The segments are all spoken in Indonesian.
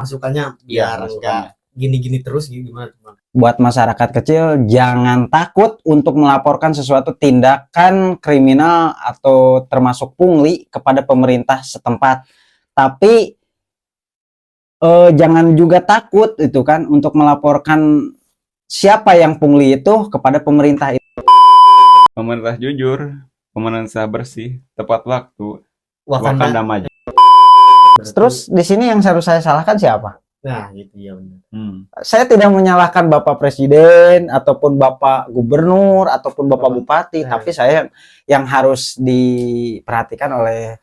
masukannya Iya, biar masukannya. nggak gini-gini terus gitu gimana Bang? Buat masyarakat kecil, jangan takut untuk melaporkan sesuatu tindakan kriminal atau termasuk pungli kepada pemerintah setempat. Tapi jangan juga takut itu kan untuk melaporkan siapa yang pungli itu kepada pemerintah itu. Pemerintah jujur, pemerintah bersih, tepat waktu, Wakanda. Wakanda maju. Terus di sini yang harus saya salahkan siapa? Nah gitu ya benar. Saya tidak menyalahkan Bapak Presiden ataupun Bapak Gubernur ataupun Bapak Bupati, tapi saya yang harus diperhatikan oleh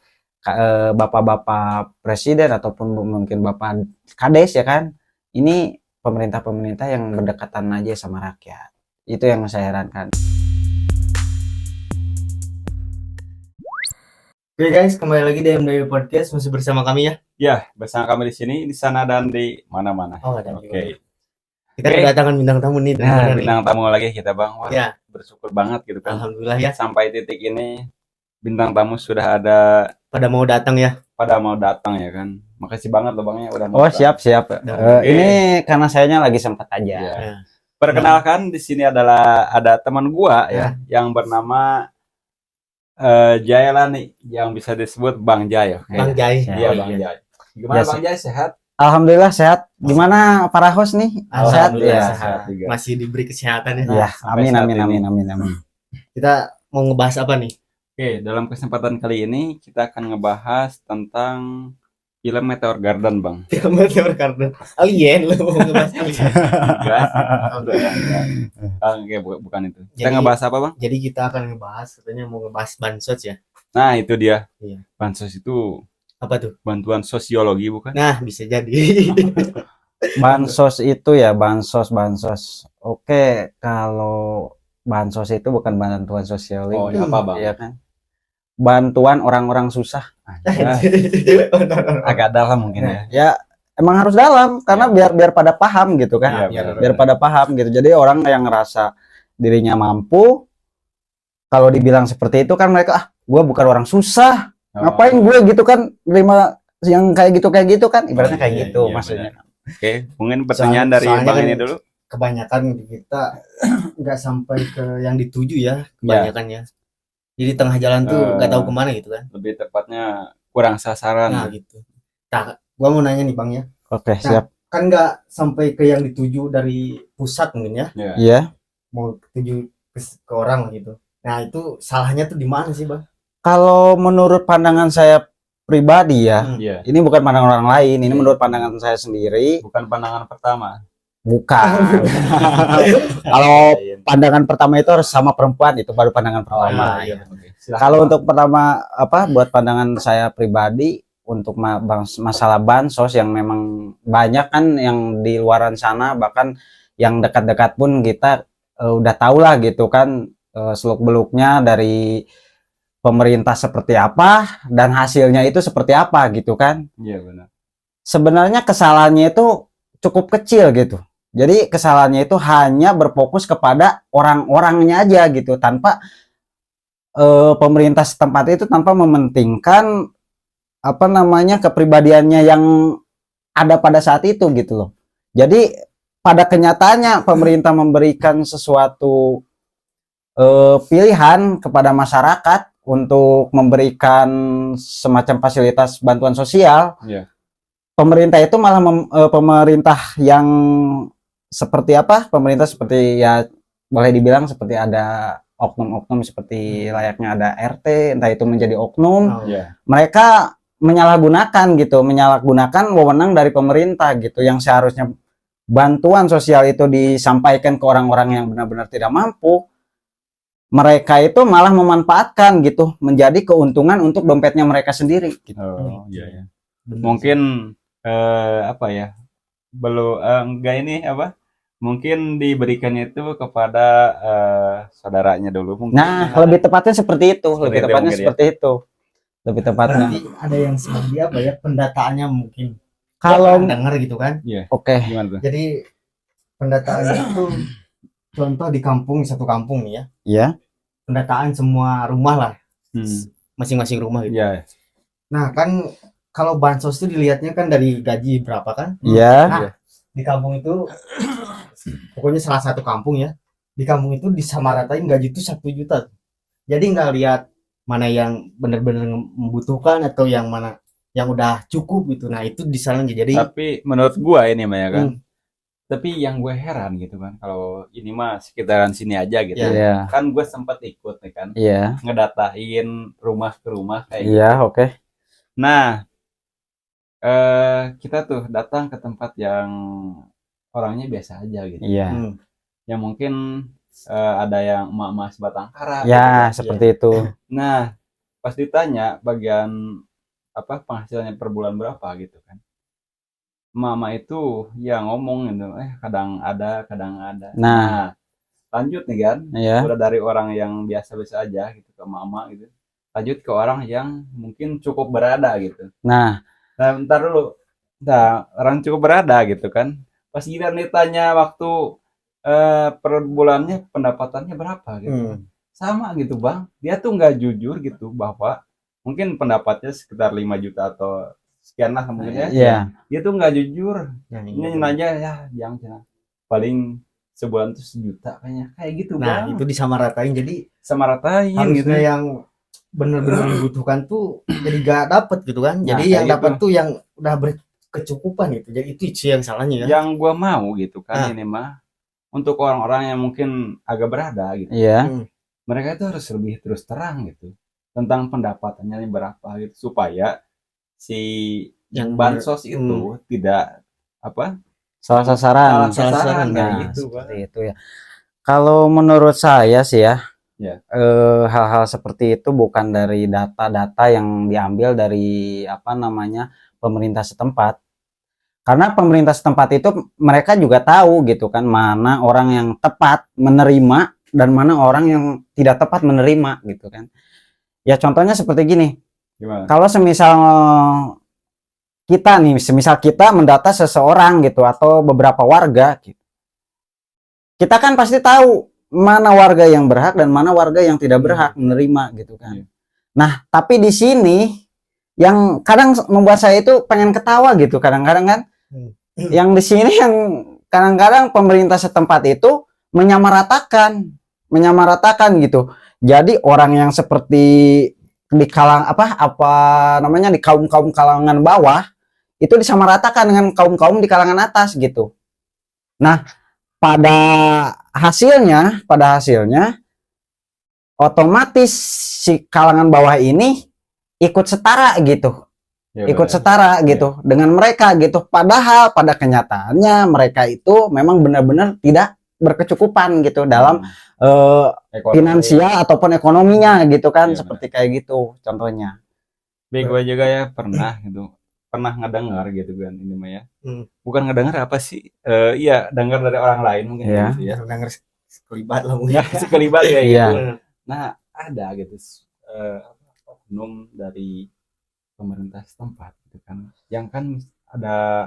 Bapak-Bapak Presiden ataupun mungkin Bapak Kades ya kan. Ini pemerintah-pemerintah yang berdekatan aja sama rakyat. Itu yang saya herankan. Oke guys, kembali lagi di MDW Podcast, masih bersama kami ya. Ya, bersama kami di sini, di sana dan di mana-mana. Oh, ada Oke. Kita kedatangan bintang tamu nih. Nah, bintang tamu lagi kita Bang. Wah, Ya. bersyukur banget gitu kan. Alhamdulillah ya. Sampai titik ini bintang tamu sudah ada Pada mau datang ya. ya kan. Makasih banget loh Bang ya udah mau Oh, datang. siap. Ini karena sayanya lagi sempat aja. Iya. Ya. Perkenalkan di sini adalah ada teman gua ya yang bernama Jaya Lani, yang bisa disebut Bang Jaya. Bang Jai. Iya, Bang Jaya. Gimana Ya, Bang Jaya, sehat? Alhamdulillah sehat. Gimana para host nih? Sehat Alhamdulillah ya. sehat. juga. Masih diberi kesehatan ya. Ya, sampai amin saat amin ini. amin. Kita mau ngebahas apa nih? Oke, dalam kesempatan kali ini kita akan ngebahas tentang film Meteor Garden, Bang. Film Meteor Garden. Alien lu mau ngebahas alien. Enggak. Oh, enggak. Oke, bukan itu. Kita Jadi- ngebahas apa, Bang? Jadi kita akan ngebahas, katanya mau ngebahas bansos ya. Nah, itu dia. Iya. Bansos itu Apa tuh? bantuan sosiologi, bukan? Nah, bisa jadi. Bansos itu ya, bansos. Oke, kalau bansos itu bukan bantuan sosial. Oh, ya apa, Bang? Iya kan? Bantuan orang-orang susah. Agak dalam mungkin ya. Ya, emang harus dalam karena biar pada paham gitu kan. Iya, Biar pada paham gitu. Jadi orang yang ngerasa dirinya mampu, kalau dibilang seperti itu kan mereka, gue bukan orang susah. Ngapain gue gitu kan terima yang kayak gitu kan ibaratnya kayak Iya, gitu iya, maksudnya. Oke, mungkin pertanyaan dari Soalnya Bang kan ini dulu. Kebanyakan kita nggak sampai ke yang dituju ya, kebanyakan ya. Jadi tengah jalan tuh nggak tahu kemana gitu kan. Lebih tepatnya kurang sasaran. Nah gitu. Nah, gua mau nanya nih Bang ya. Oke, siap. Kan nggak sampai ke yang dituju dari pusat mungkin ya. Ya. Iya. Mau tuju ke orang gitu. Nah itu salahnya tuh di mana sih Bang? Kalau menurut pandangan saya pribadi ya, Iya. ini bukan pandangan orang lain, ini menurut pandangan saya sendiri. Bukan pandangan pertama. Bukan. Kalau pandangan pertama itu harus sama perempuan, itu baru pandangan pertama. iya. Oke, silakan. Kalau untuk pertama buat pandangan saya pribadi untuk masalah bansos yang memang banyak kan yang di luaran sana, bahkan yang dekat-dekat pun kita udah tahu lah gitu kan seluk-beluknya dari pemerintah seperti apa dan hasilnya itu seperti apa gitu kan. Iya benar. Sebenarnya kesalahannya itu cukup kecil gitu. Jadi kesalahannya itu hanya berfokus kepada orang-orangnya aja gitu, tanpa pemerintah setempat itu tanpa mementingkan kepribadiannya yang ada pada saat itu gitu loh. Jadi pada kenyataannya pemerintah memberikan sesuatu pilihan kepada masyarakat untuk memberikan semacam fasilitas bantuan sosial. Iya. Pemerintah itu malah pemerintah yang seperti apa? Pemerintah seperti ya boleh dibilang seperti ada oknum-oknum seperti layaknya ada RT, entah itu menjadi oknum. Iya. Mereka menyalahgunakan wewenang dari pemerintah gitu, yang seharusnya bantuan sosial itu disampaikan ke orang-orang yang benar-benar tidak mampu. Mereka itu malah memanfaatkan gitu, menjadi keuntungan untuk dompetnya mereka sendiri gitu. Oh, iya ya. Mungkin enggak ini mungkin diberikannya itu kepada saudaranya dulu mungkin. Nah, lebih tepatnya seperti itu, lebih tepatnya seperti itu. Lebih tepatnya. Berarti ada yang seperti apa ya, pendataannya mungkin. Kalau dengar gitu kan. Iya. Oke. Gimana tuh? Jadi pendataannya itu contoh di satu kampung nih ya. Iya. Pendataan semua rumah lah. Masing-masing rumah gitu. Iya. Nah, kan kalau bansos itu dilihatnya kan dari gaji berapa kan. Iya. Nah, di kampung itu pokoknya salah satu kampung ya, di kampung itu disamaratain gaji itu 1 juta. Jadi nggak lihat mana yang benar-benar membutuhkan atau yang mana yang udah cukup gitu. Nah itu di sana jadi Tapi menurut gua ini mah ya kan. Tapi yang gue heran gitu kan, kalau ini mah sekitaran sini aja gitu. Iya. Kan gue sempat ikut nih kan, Iya. ngedatain rumah ke rumah kayak Iya, gitu. oke. Nah, kita tuh datang ke tempat yang orangnya biasa aja gitu. Iya. Yang mungkin ada yang emak-emak sebatang kara. Ya, gitu kan. seperti itu. Nah, pas ditanya bagian apa penghasilannya per bulan berapa gitu kan. Mama itu ya ngomong gitu, kadang ada, kadang ada. Nah, lanjut nih kan, iya. udah dari orang yang biasa-biasa aja gitu ke mama gitu, lanjut ke orang yang mungkin cukup berada gitu. Nah, Bentar dulu, nah orang cukup berada gitu kan, pas giliran ditanya waktu per bulannya pendapatannya berapa gitu, sama gitu bang, dia tuh nggak jujur gitu bahwa mungkin pendapatnya sekitar 5 juta atau sekian lah mungkin ya. Iya. Dia tuh nggak jujur. ini Nanya ya jangan paling sebulan tuh 1 juta kayaknya kayak gitu nah bang. itu disamaratain jadi Samaratain gitu. harusnya yang benar-benar dibutuhkan tuh jadi gak dapet gitu kan. Nah, Jadi kayak yang dapat gitu. tuh yang udah berkecukupan itu. Jadi itu sih yang salahnya ya. Yang gua mau gitu kan ini mah untuk orang-orang yang mungkin agak berada gitu. Iya. Mereka itu harus lebih terus terang gitu tentang pendapatannya ini berapa gitu supaya si Yang bansos itu tidak apa Salah sasaran. salah sasaran kayak Nah, gitu seperti Bang. itu ya. Kalau menurut saya sih ya, Ya. hal-hal seperti itu bukan dari data-data yang diambil dari apa namanya pemerintah setempat. Karena pemerintah setempat itu mereka juga tahu gitu kan mana orang yang tepat menerima dan mana orang yang tidak tepat menerima gitu kan. Ya contohnya seperti gini. Gimana? Kalau semisal kita mendata seseorang gitu atau beberapa warga gitu. Kita kan pasti tahu mana warga yang berhak dan mana warga yang tidak berhak menerima gitu kan. Nah, tapi di sini yang kadang membuat saya itu pengen ketawa gitu kadang-kadang kan. Yang di sini yang kadang-kadang pemerintah setempat itu menyamaratakan gitu. Jadi orang yang seperti di di kaum-kaum kalangan bawah itu disamaratakan dengan kaum-kaum di kalangan atas gitu. Nah, pada hasilnya otomatis si kalangan bawah ini ikut setara gitu. Ikut setara gitu dengan mereka gitu. Padahal pada kenyataannya mereka itu memang benar-benar tidak berkecukupan gitu dalam finansial ataupun ekonominya gitu kan, seperti kayak gitu contohnya. Gue juga ya pernah ngedengar gitu kan ini mah ya. Bukan ngedengar apa sih? Iya, dengar dari orang lain mungkin gitu ya. Dengar sekelibat lah mungkin. Ya, sekelibat ya Iya. gitu. Nah, ada gitu oknum dari pemerintah setempat gitu kan. Yang kan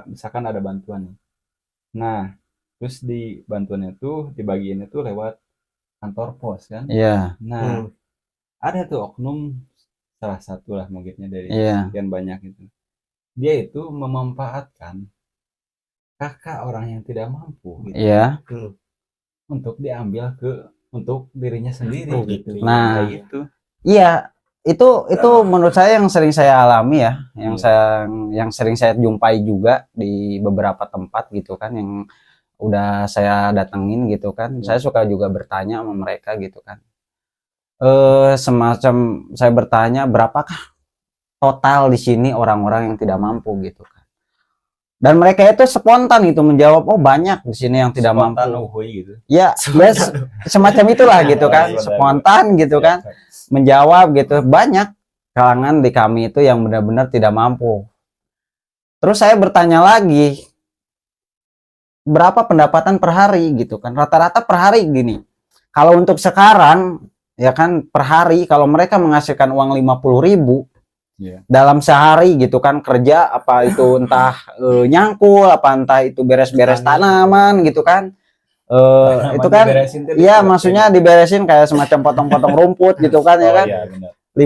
misalkan ada bantuan nih. Nah, terus di bantuannya tuh dibagiinnya tuh lewat kantor pos kan. Iya. Nah, ada tuh oknum salah satu lah mungkinnya dari sekian banyak itu. Dia itu memanfaatkan kakak orang yang tidak mampu gitu. Iya. Untuk diambil untuk dirinya sendiri gitu. Nah, kayak gitu. Iya, itu menurut saya yang sering saya alami ya, yang sering saya jumpai juga di beberapa tempat gitu kan yang udah saya datengin gitu kan. Saya suka juga bertanya sama mereka gitu kan. Semacam saya bertanya berapakah total di sini orang-orang yang tidak mampu gitu kan. Dan mereka itu spontan itu menjawab, oh banyak di sini yang tidak mampu. Gitu. Ya, semacam itulah gitu kan, spontan gitu kan, menjawab gitu. Banyak kalangan di kami itu yang benar-benar tidak mampu. Terus saya bertanya lagi, berapa pendapatan per hari gitu kan? Rata-rata per hari gini. Kalau untuk sekarang ya kan per hari kalau mereka menghasilkan uang 50.000 dalam sehari gitu kan kerja apa itu entah nyangkul apa entah itu beres-beres tanaman gitu kan itu kan iya maksudnya diberesin kayak semacam potong-potong rumput gitu kan ya kan 50.000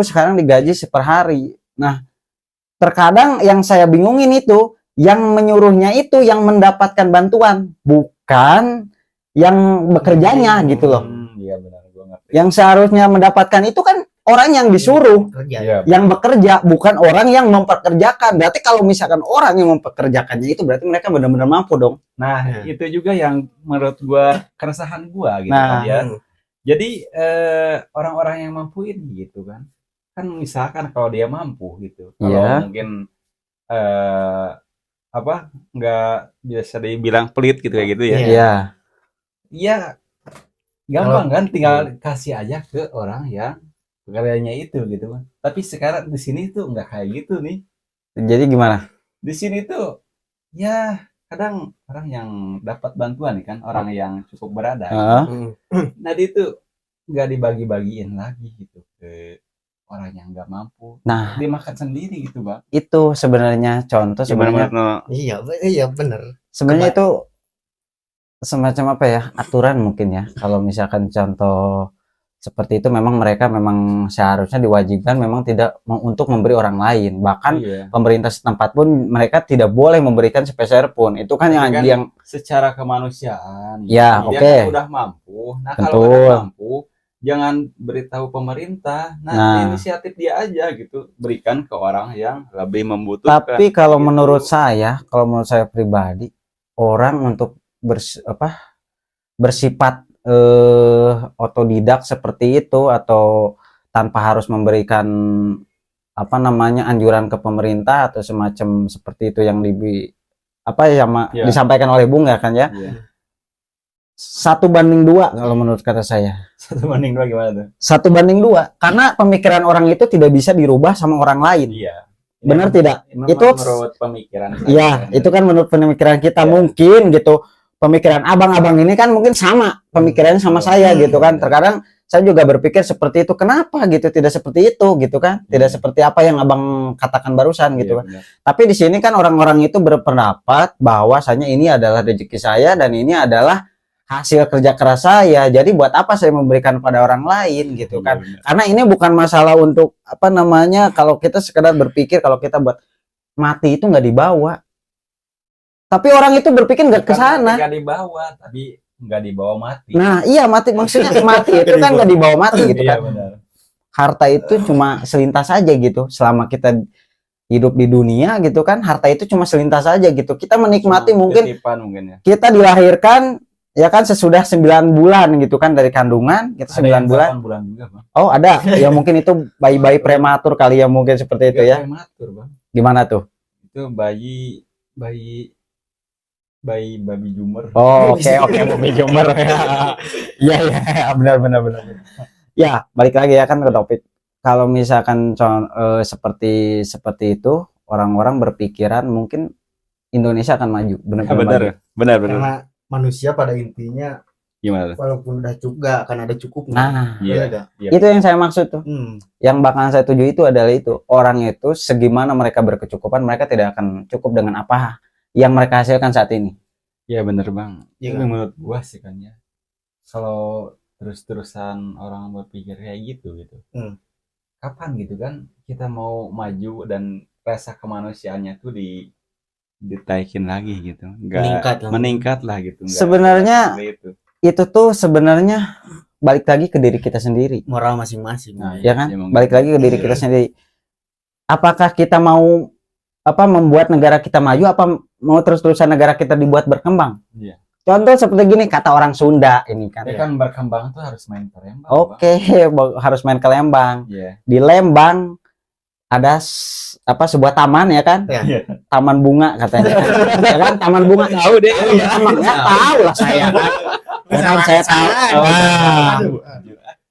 sekarang digaji per hari. Nah terkadang yang saya bingungin itu yang menyuruhnya itu yang mendapatkan bantuan, bukan yang bekerjanya gitu loh. Iya benar, gua ngerti. Yang seharusnya mendapatkan itu kan orang yang disuruh, Kerja. Iya. yang bekerja, bukan orang yang mempekerjakan. Berarti kalau misalkan orang yang mempekerjakannya itu berarti mereka benar-benar mampu dong. Nah, itu juga yang menurut gua keresahan gua gitu Nah, kan ya. Jadi orang-orang yang mampu ini gitu kan. Kan misalkan kalau dia mampu gitu. Kalau Iya. mungkin nggak biasa dibilang pelit gitu kayak gitu ya. Iya. Iya. Iya, gampang kan tinggal kasih aja ke orang yang pekerjaannya itu gitu kan. Tapi sekarang di sini tuh nggak kayak gitu nih. Jadi gimana? Di sini tuh ya kadang orang yang dapat bantuan nih kan, orang yang cukup berada. Heeh. Nah itu nggak dibagi-bagiin lagi gitu ke orang yang nggak mampu. Nah, Dimakan sendiri gitu bang. itu sebenarnya contoh sebenarnya Iya bener. sebenarnya itu semacam apa ya, aturan mungkin ya. Kalau misalkan contoh seperti itu memang mereka memang seharusnya diwajibkan memang tidak untuk memberi orang lain. Bahkan Iya. pemerintah setempat pun mereka tidak boleh memberikan sepeser pun. Itu kan yang Kan yang secara kemanusiaan. Ya, Dia oke. kan udah mampu. Nah kalau Betul. udah mampu, jangan beritahu pemerintah. Nah. Inisiatif dia aja gitu, berikan ke orang yang lebih membutuhkan. tapi kalau Gitu. menurut saya pribadi, orang untuk bersifat otodidak seperti itu atau tanpa harus memberikan anjuran ke pemerintah atau semacam seperti itu yang Ya. disampaikan oleh Bung ya kan ya. Iya. 1:2 kalau menurut kata saya. 1:2 gimana tuh? 1:2 karena pemikiran orang itu tidak bisa dirubah sama orang lain. Iya. Benar tidak? Itu menurut pemikiran saya. Iya, itu kan menurut pemikiran kita Iya. mungkin gitu. Pemikiran abang-abang ini kan mungkin sama pemikirannya sama saya gitu kan. Terkadang saya juga berpikir seperti itu. Kenapa gitu tidak seperti itu gitu kan? Tidak seperti apa yang abang katakan barusan gitu kan. Benar. Tapi di sini kan orang-orang itu berpendapat bahwasanya ini adalah rezeki saya dan ini adalah hasil kerja keras saya. Jadi buat apa saya memberikan pada orang lain gitu kan? Benar. Karena ini bukan masalah untuk kalau kita sekedar berpikir kalau kita buat mati itu nggak dibawa. Tapi orang itu berpikir nggak ke sana. Nggak dibawa, tapi nggak dibawa mati. Nah, iya mati maksudnya mati itu kan nggak dibawa mati gitu Iya kan. benar. Harta itu cuma selintas saja gitu. Selama kita hidup di dunia gitu kan, harta itu cuma selintas saja gitu. Kita menikmati Cuma mungkin titipan mungkin ya. kita dilahirkan ya kan sesudah 9 bulan gitu kan dari kandungan, kita 9 bulan. 8 bulan juga, Bang. Oh, ada. Ya mungkin itu bayi-bayi prematur kali ya mungkin seperti itu ya. Prematur, Bang. Gimana tuh? Itu babi jumer. Oh, oke Bumi Jumber. Iya ya, benar. Ya, balik lagi ya kan ke topik. Kalau misalkan seperti itu, orang-orang berpikiran mungkin Indonesia akan maju, benar. Karena manusia pada intinya Gimana tuh? walaupun udah cukup gak akan ada cukupnya. Nah, Iya. itu yang saya maksud tuh. Yang bakalan saya tuju itu adalah itu. Orang itu segimana mereka berkecukupan, mereka tidak akan cukup dengan apa yang mereka hasilkan saat ini. Iya bener Bang. Iya Tapi kan? menurut gua sih kan ya. Kalau terus-terusan orang berpikir kayak gitu. Kapan gitu kan kita mau maju dan rasa kemanusiaannya tuh ditaikin lagi gitu. Meningkat lah gitu. Sebenarnya itu tuh sebenarnya balik lagi ke diri kita sendiri. Moral masing-masing. Nah, Ya kan? emang Balik lagi ke diri kita sendiri. Apakah kita mau membuat negara kita maju, apa mau terus-terusan negara kita dibuat berkembang? Iya. Contoh seperti gini, kata orang Sunda ini kan. Ya kan berkembang tuh harus main ke Lembang. Oke, harus main ke Lembang. Iya. Di Lembang ada sebuah taman ya kan? Iya. Taman bunga katanya. Ya kan? Taman bunga. Tahu deh. Emangnya tahu lah saya kan. Kan saya tahu. Aduh.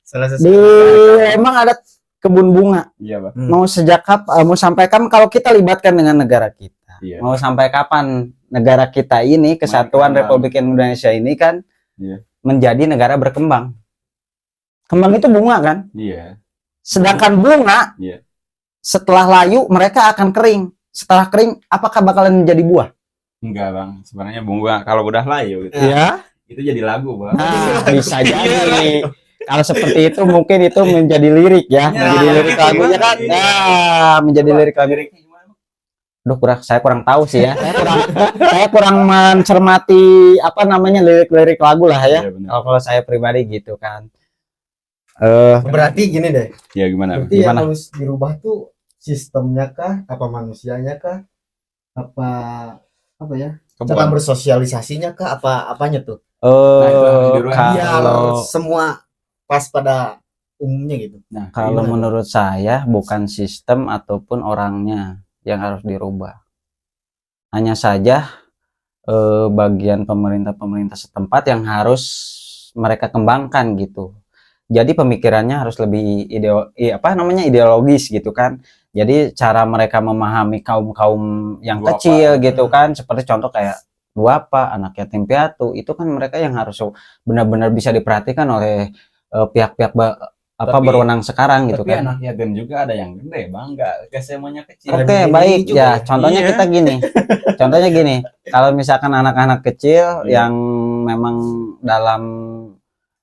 Salah Di sesuatu. Lembang ada kebun bunga. Iya, Bang. Mau sejak kapan, mau sampai kapan kalau kita libatkan dengan negara kita? Iya. Mau sampai kapan negara kita ini, Kesatuan Berkembang. Republik Indonesia ini kan Iya. menjadi negara berkembang? Kembang itu bunga kan? Iya. Sedangkan bunga Iya. setelah layu mereka akan kering. Setelah kering, apakah bakalan menjadi buah? Enggak, Bang. Sebenarnya bunga kalau udah layu gitu. Ya. Itu jadi lagu, Bang. Nah, bisa jadi. Kalau seperti itu mungkin itu menjadi lirik ya, Ya, menjadi lirik lagunya kan. iya. Nah, menjadi lirik lagu. Liriknya gimana, Bang? saya kurang tahu sih ya. Saya kurang mencermati apa namanya lirik-lirik lagu lah ya. Iya, benar. Kalau saya pribadi gitu kan. Berarti gini deh. Ya gimana? Berarti yang Gimana? harus dirubah tuh sistemnya kah, apa manusianya kah, apa ya? Cara bersosialisasinya kah, apa apanya tuh? itu harus dirubah. Biar Kalau semua pas pada umumnya gitu. Nah, kalau gimana? menurut saya bukan sistem ataupun orangnya yang harus dirubah. Hanya saja bagian pemerintah setempat yang harus mereka kembangkan gitu. Jadi pemikirannya harus lebih ideologis gitu kan. Jadi cara mereka memahami kaum yang Duapa. kecil gitu kan, seperti contoh kayak duapa, anak yatim piatu, itu kan mereka yang harus benar-benar bisa diperhatikan oleh pihak-pihak berwenang sekarang gitu tapi kan. anak yatim juga ada yang gede bang, nggak semuanya kecil. Oke, Ada baik juga ya. ya. Contohnya Iya. kita gini. Contohnya gini, kalau misalkan anak-anak kecil Iya. yang memang dalam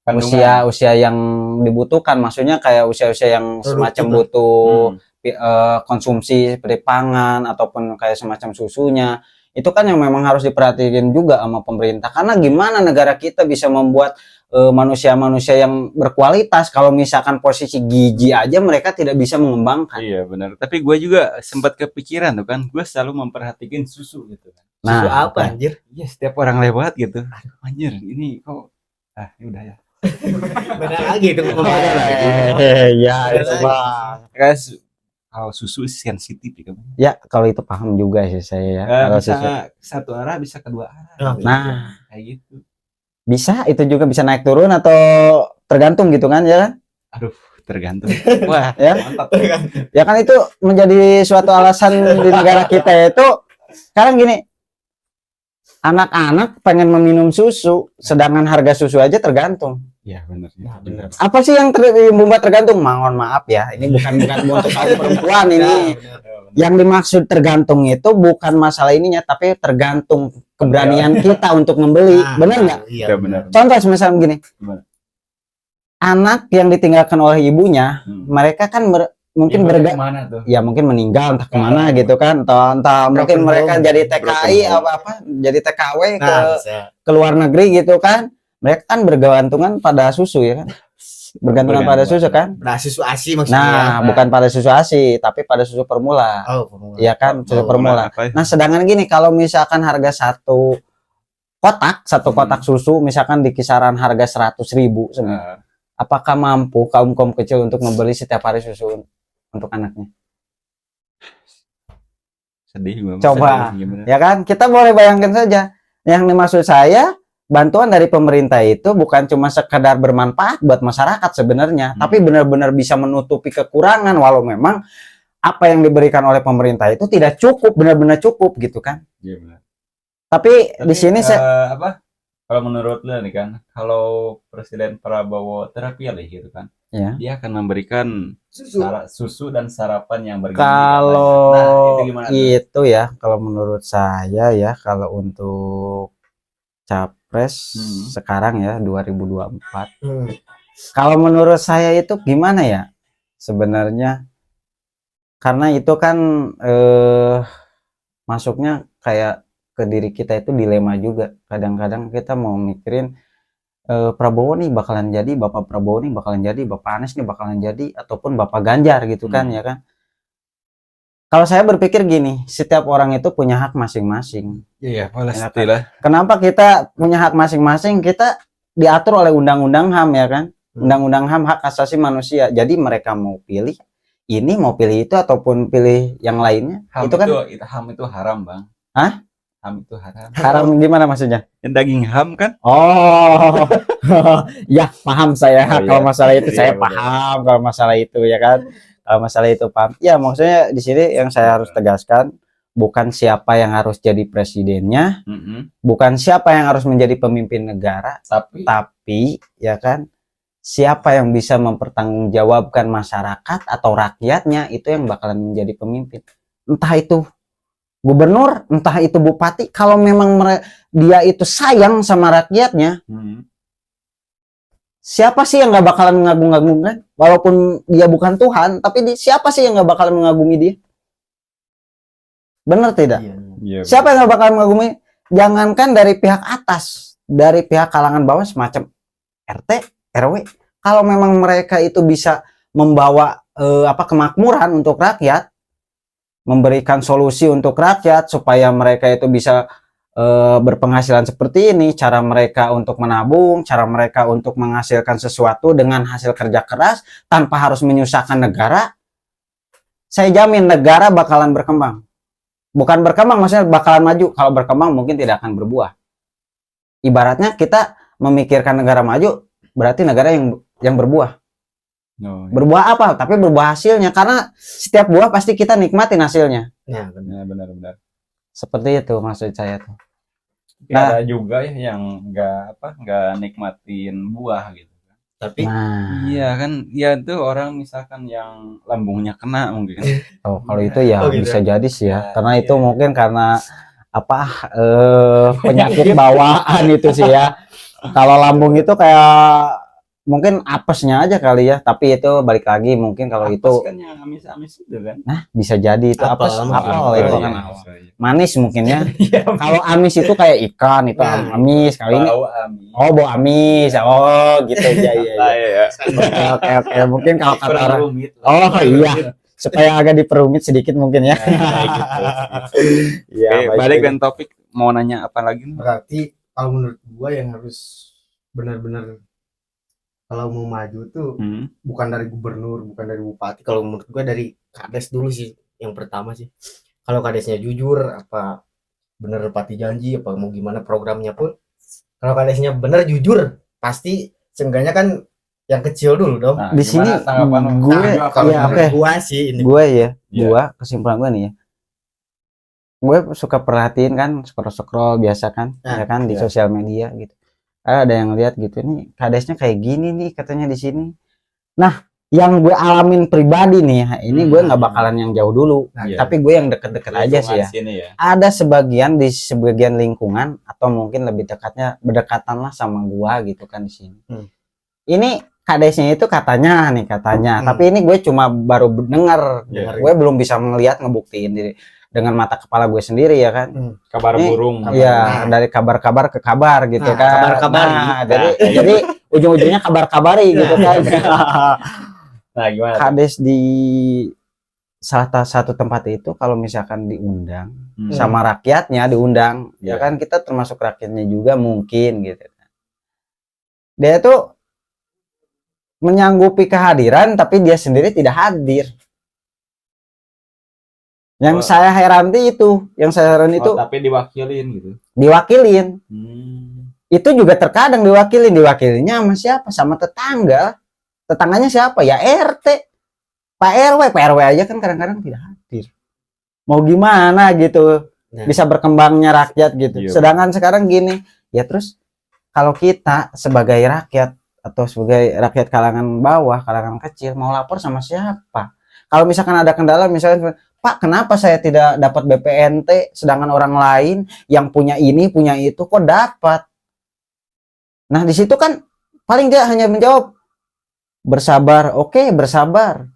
Kandungan. usia yang dibutuhkan, maksudnya kayak usia-usia yang semacam Produktif lah. butuh konsumsi seperti pangan ataupun kayak semacam susunya, itu kan yang memang harus diperhatiin juga sama pemerintah. Karena gimana negara kita bisa membuat manusia-manusia yang berkualitas kalau misalkan posisi gizi aja mereka tidak bisa mengembangkan. Iya benar. Tapi gue juga sempat kepikiran tuh kan, gue selalu memperhatikan susu gitu kan. Susu Nah, apa anjir? Iya setiap orang lewat gitu. Aduh anjir ini kok. Ya udah ya. Beda lagi itu. ya itu, Bang. Guys, kalau susu sensitif ya kan. Ya, kalau itu paham juga sih saya ya. Kalau Bisa susu. satu arah bisa kedua arah. Nah, gitu. nah. Kayak gitu. Bisa, itu juga bisa naik turun atau tergantung gitu kan ya kan? Aduh tergantung. Wah, ya. Mantap. Ya kan itu menjadi suatu alasan di negara kita itu sekarang gini. Anak-anak pengen meminum susu, sedangkan harga susu aja tergantung. Iya benar. Nah, benar. Apa sih yang membuat tergantung? Mohon maaf ya, ini bukan untuk kaum perempuan ini. Yang dimaksud tergantung itu bukan masalah ininya, tapi tergantung keberanian kita untuk membeli. Nah, Bener nggak? Iya, Iya, benar. Contoh misalnya begini. Gimana? Anak yang ditinggalkan oleh ibunya, mereka kan mungkin kemana tuh? ya mungkin meninggal entah kemana gitu kan, entah mungkin mereka jadi TKI apa jadi TKW ke luar negeri gitu kan. Mereka kan bergantungan pada susu ya kan. Bergantungan pada susu kan. Nah, susu ASI maksudnya. Nah, bukan pada susu ASI, tapi pada susu formula. Oh, formula. Iya kan, susu formula. Apa? Nah, sedangkan gini, kalau misalkan harga satu kotak susu misalkan di kisaran harga 100.000 sebenarnya. Apakah mampu kaum kecil untuk membeli setiap hari susu untuk anaknya? Sedih gue. Coba. Sedih, Ya kan? Kita boleh bayangkan saja. Yang dimaksud saya, bantuan dari pemerintah itu bukan cuma sekedar bermanfaat buat masyarakat sebenarnya, tapi benar-benar bisa menutupi kekurangan walau memang apa yang diberikan oleh pemerintah itu tidak cukup, benar-benar cukup gitu kan. Iya benar. Tapi di sini saya apa? Kalau menurut lu nih kan, kalau Presiden Prabowo terpilih gitu kan, ya. dia akan memberikan susu dan sarapan yang bergizi. Kalau nah, itu gimana? itu ya, kalau menurut saya ya, kalau untuk capres sekarang ya 2024. Kalau menurut saya itu gimana ya? Sebenarnya karena itu kan masuknya kayak ke diri kita itu dilema juga. Kadang-kadang kita mau mikirin Prabowo nih bakalan jadi, Bapak Prabowo nih bakalan jadi, Bapak Anies nih bakalan jadi, ataupun Bapak Ganjar gitu kan ya kan. Kalau saya berpikir gini, setiap orang itu punya hak masing-masing. Iya, pastilah. Kenapa kita punya hak masing-masing? Kita diatur oleh Undang-Undang HAM ya kan? Undang-Undang HAM hak asasi manusia. Jadi mereka mau pilih ini, mau pilih itu, ataupun pilih yang lainnya. HAM itu kan HAM itu haram, Bang. Hah? HAM itu haram. Haram gimana maksudnya? Yang daging HAM kan? Oh, ya paham saya. Oh, iya. Kalau masalah itu Iya, saya benar. paham. Kalau masalah itu ya kan. Kalau masalah itu paham. Ya maksudnya di sini yang saya harus tegaskan bukan siapa yang harus jadi presidennya, bukan siapa yang harus menjadi pemimpin negara, tapi ya kan siapa yang bisa mempertanggungjawabkan masyarakat atau rakyatnya itu yang bakalan menjadi pemimpin. Entah itu gubernur, entah itu bupati, kalau memang dia itu sayang sama rakyatnya, siapa sih yang nggak bakalan mengagung-agungkan? Walaupun dia bukan Tuhan, tapi siapa sih yang nggak bakalan mengagumi dia? Benar tidak? Iya. Iya, Siapa yang nggak bakal mengagumi? Jangankan dari pihak atas, dari pihak kalangan bawah semacam RT, RW. Kalau memang mereka itu bisa membawa kemakmuran untuk rakyat, memberikan solusi untuk rakyat supaya mereka itu bisa berpenghasilan seperti ini, cara mereka untuk menabung, cara mereka untuk menghasilkan sesuatu dengan hasil kerja keras tanpa harus menyusahkan negara, saya jamin negara bakalan berkembang. Bukan berkembang maksudnya bakalan maju. Kalau berkembang mungkin tidak akan berbuah. Ibaratnya kita memikirkan negara maju, berarti negara yang berbuah. Oh, iya. Berbuah apa? Tapi berbuah hasilnya, karena setiap buah pasti kita nikmatin hasilnya. Nah, benar. Ya, benar-benar. Seperti itu maksud saya tuh. Tapi ada juga ya yang nggak nikmatin buah gitu. Tapi Nah, Iya kan, ya tuh orang misalkan yang lambungnya kena mungkin. kalau itu ya Oh, gitu. bisa jadi sih ya. Karena itu Iya. mungkin karena penyakit bawaan itu sih ya. Kalau lambung itu kayak mungkin apesnya aja kali ya, tapi itu balik lagi mungkin kalau Apes itu kan yang amis-amis itu kan. bisa jadi itu Apel, apes, apel, apel itu iya, kan iya. manis mungkin ya. Kalau amis itu kayak ikan itu Nah, amis, kali ini Bau amis. bau amis. Oh gitu ya ya. Ah, iya. Oke, mungkin kalau kata orang Rumit. oh iya, supaya agak diperumit sedikit mungkin ya. Iya, Oke, balik dan topik mau nanya apa lagi nih? berarti kalau menurut gua yang harus benar-benar kalau mau maju tuh bukan dari gubernur, bukan dari bupati. Kalau menurut gua dari kades dulu sih yang pertama sih. Kalau kadesnya jujur, apa bener pati janji, apa mau gimana programnya pun. Kalau kadesnya bener jujur, pasti seenggaknya kan yang kecil dulu dong. Nah, Di sini gimana tanggapan lo? gue Nah, Kalau iya, menurut oke. gua sih ini. Gue ya, Iya. gue kesimpulan gue nih ya. Gue suka perhatiin kan, scroll biasa kan, Nah, ya kan di iya. sosial media gitu. Ada yang lihat gitu nih, kadesnya kayak gini nih katanya di sini. Nah, yang gue alamin pribadi nih, ini gue nggak bakalan yang jauh dulu, Nah, Iya. tapi gue yang deket-deket aja sih ya. Sini ya. Ada sebagian di sebagian lingkungan atau mungkin lebih dekatnya berdekatan lah sama gua gitu kan di sini. Ini kadesnya itu katanya, tapi ini gue cuma baru dengar, Iya. gue belum bisa melihat ngebuktiin diri dengan mata kepala gue sendiri ya kan. Kabar Ini- burung. Iya, dari kabar-kabar ke kabar gitu Nah, kan. kabar-kabari. Nah, jadi Nah, jadi ujung-ujungnya kabar-kabari gitu kan. Nah, gimana? Kades di salah satu tempat itu kalau misalkan diundang sama rakyatnya diundang, ya Iya. kan kita termasuk rakyatnya juga mungkin gitu. Dia itu menyanggupi kehadiran tapi dia sendiri tidak hadir. Yang saya heran itu, Tapi diwakilin gitu. diwakilin. Itu juga terkadang diwakilinnya sama siapa? Sama tetangga. Tetangganya siapa? Ya RT. Pak RW aja kan kadang-kadang tidak hadir. Mau gimana gitu? Nah. Bisa berkembangnya rakyat gitu. Iya. Sedangkan sekarang gini, ya terus kalau kita sebagai rakyat atau sebagai rakyat kalangan bawah, kalangan kecil mau lapor sama siapa? Kalau misalkan ada kendala misalnya, Pak, kenapa saya tidak dapat BPNT sedangkan orang lain yang punya ini, punya itu kok dapat? Nah, di situ kan paling dia hanya menjawab bersabar. Oke, bersabar.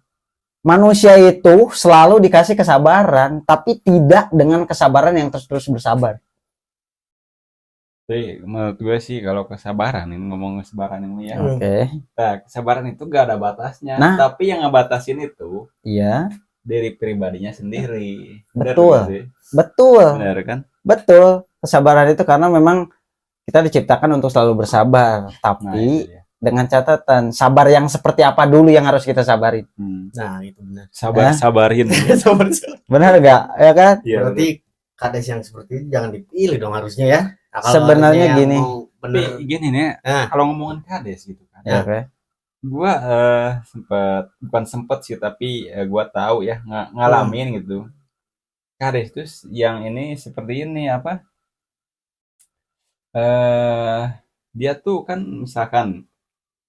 Manusia itu selalu dikasih kesabaran, tapi tidak dengan kesabaran yang terus-terus bersabar. Jadi menurut gue sih kalau kesabaran ini ngomong kesabaran ini ya. Oke. Nah, kesabaran itu gak ada batasnya. Nah. Tapi yang ngebatasin itu Iya, diri pribadinya sendiri. Betul. Benar sih? betul. Benar kan? Betul. Kesabaran itu karena memang kita diciptakan untuk selalu bersabar, Nah, tapi itu dia. dengan catatan sabar yang seperti apa dulu yang harus kita sabarin. Nah, itu benar. Sabarin. Benar nggak? Ya kan? Iya, Berarti kades yang seperti itu jangan dipilih dong harusnya ya. Nah, kalau Sebenarnya harusnya yang gini. mau tapi bener. gini nih, Nah. kalau ngomongin kades gitu kan. Ya, oke. Gua bukan sempet sih, tapi gua tahu ya ngalamin gitu. Kades tuh yang ini seperti ini apa? Dia tuh kan misalkan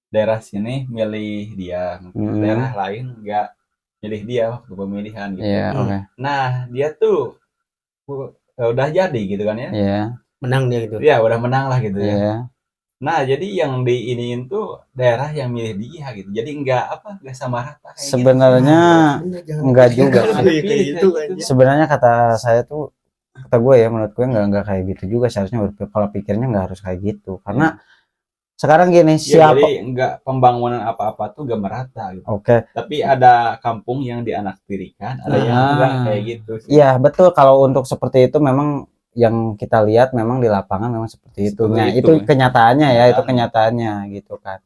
daerah sini milih dia, daerah lain nggak milih dia waktu pemilihan gitu. Iya, oke. Nah, dia tuh udah jadi gitu kan ya. Iya, Menang dia gitu. Ya, udah menang lah gitu ya. iya. Nah, jadi yang diiniin tuh daerah yang milih dia gitu. Jadi enggak sama rata kayak gitu. Sebenarnya enggak juga Jangan sih. kayak gitu kan. Sebenarnya kata saya tuh, kata gue ya, menurut gue nggak kayak gitu juga. Seharusnya kalau pikirnya nggak harus kayak gitu, karena sekarang gini, Ya, siapa, jadi enggak pembangunan apa-apa tuh enggak merata gitu. oke, Tapi ada kampung yang dianaktirikan, ada yang enggak kayak gitu sih. iya betul. Kalau untuk seperti itu memang yang kita lihat memang di lapangan memang seperti itu. Seperti Nah, itu. itu kenyataannya ya, itu Kenyataannya. kenyataannya gitu kan.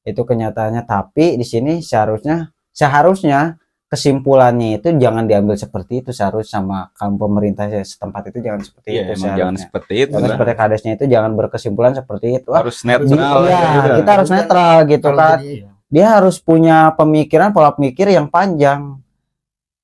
Itu kenyataannya, tapi di sini seharusnya kesimpulannya itu jangan diambil seperti itu. Seharusnya sama kaum pemerintah setempat itu jangan seperti Iya, itu emang jangan seharusnya. seperti itu Jangan lah. seperti kadesnya itu, jangan berkesimpulan seperti itu. Harus netral Iya, gitu. kita harus netral gitu Kalau kan. jadi, Dia harus punya pemikiran, pola pikir yang panjang.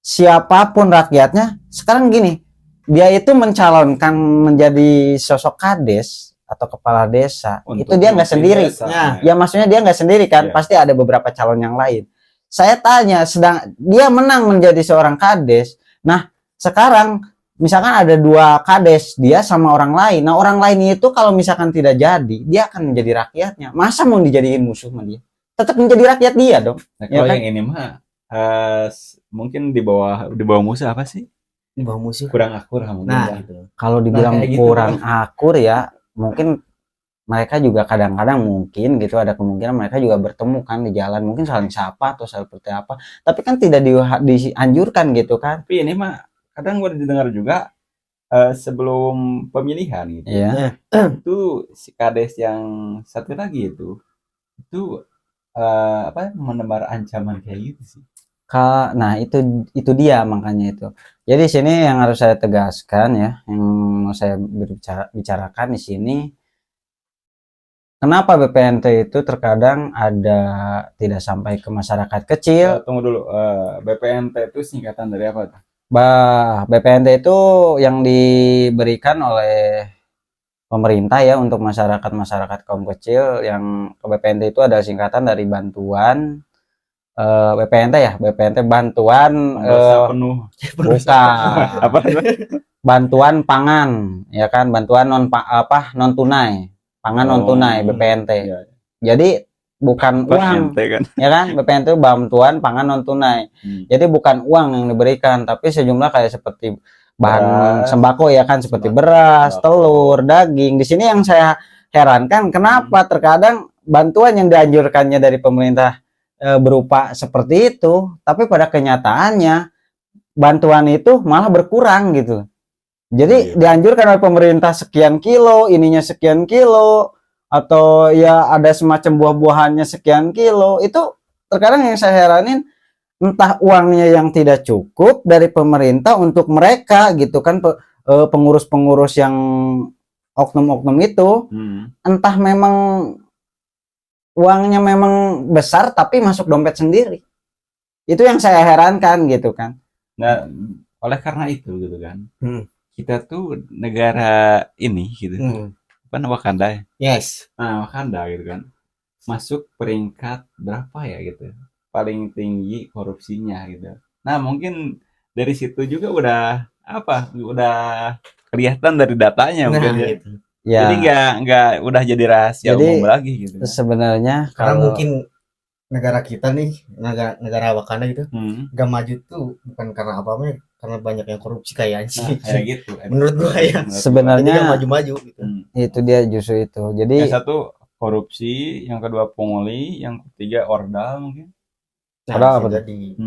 Siapapun rakyatnya, sekarang gini, dia itu mencalonkan menjadi sosok kades atau kepala desa, Untuk itu dia nggak memimpin sendiri. desa. Ya maksudnya dia nggak sendiri kan, Iya. pasti ada beberapa calon yang lain. Saya tanya, sedang dia menang menjadi seorang kades. Nah, sekarang misalkan ada 2 kades, dia sama orang lain. Nah, orang lain itu kalau misalkan tidak jadi, dia akan menjadi rakyatnya. Masa mau dijadiin musuh sama dia? Tetap menjadi rakyat dia dong. Nah, Ya kalau kan? yang ini mah mungkin di bawah musuh apa sih? di bawah musuh. Kurang akur mungkin. Nah, gitu. Kalau dibilang kayak gitu, kurang akur ya, mungkin mereka juga kadang-kadang mungkin gitu ada kemungkinan mereka juga bertemu kan di jalan, mungkin saling sapa atau seperti apa. Tapi kan tidak dianjurkan gitu kan. Tapi ini mah kadang gue didengar juga sebelum pemilihan gitu. Iya. Itu si kades yang satu lagi itu menebar ancaman kayak gitu sih. Nah, itu dia makanya itu. Jadi sini yang harus saya tegaskan ya, yang mau saya bicarakan di sini, kenapa BPNT itu terkadang ada tidak sampai ke masyarakat kecil. Tunggu dulu, BPNT itu singkatan dari apa tuh? BPNT itu yang diberikan oleh pemerintah ya untuk masyarakat kaum kecil. Yang ke BPNT itu ada singkatan dari bantuan BPNT ya, BPNT bantuan Penuh. bukan Apa? bantuan pangan ya kan, bantuan non tunai, pangan non tunai, BPNT. Iya. Jadi bukan uang kan? ya kan, BPNT itu bantuan pangan non tunai. Jadi bukan uang yang diberikan, tapi sejumlah kayak seperti bahan sembako ya kan, seperti beras, telur, daging. Di sini yang saya herankan, kenapa terkadang bantuan yang dianjurkannya dari pemerintah berupa seperti itu, tapi pada kenyataannya bantuan itu malah berkurang gitu. Jadi dianjurkan oleh pemerintah sekian kilo, ininya sekian kilo, atau ya ada semacam buah-buahannya sekian kilo. Itu terkadang yang saya heranin, entah uangnya yang tidak cukup dari pemerintah untuk mereka gitu kan, pengurus-pengurus yang oknum-oknum itu, entah memang uangnya memang besar tapi masuk dompet sendiri. Itu yang saya herankan gitu kan. Nah, oleh karena itu gitu kan, kita tuh negara ini gitu, Wakanda ya? Yes. Nah, Wakanda gitu kan, masuk peringkat berapa ya gitu, paling tinggi korupsinya gitu. Nah, mungkin dari situ juga udah kelihatan dari datanya mungkin ya. Gitu. Ya. Jadi nggak udah jadi rahasia umum lagi gitu. Sebenarnya karena mungkin negara kita nih, negara Wakanda gitu, gak maju tuh bukan karena apa-apa, karena banyak yang korupsi kayaknya sih. Kayak gitu. Menurut gua ya. Sebenarnya maju-maju gitu. Itu dia justru itu. Jadi yang satu korupsi, yang kedua pungli, yang ketiga ordal mungkin. Ordal apa tuh? Jadi.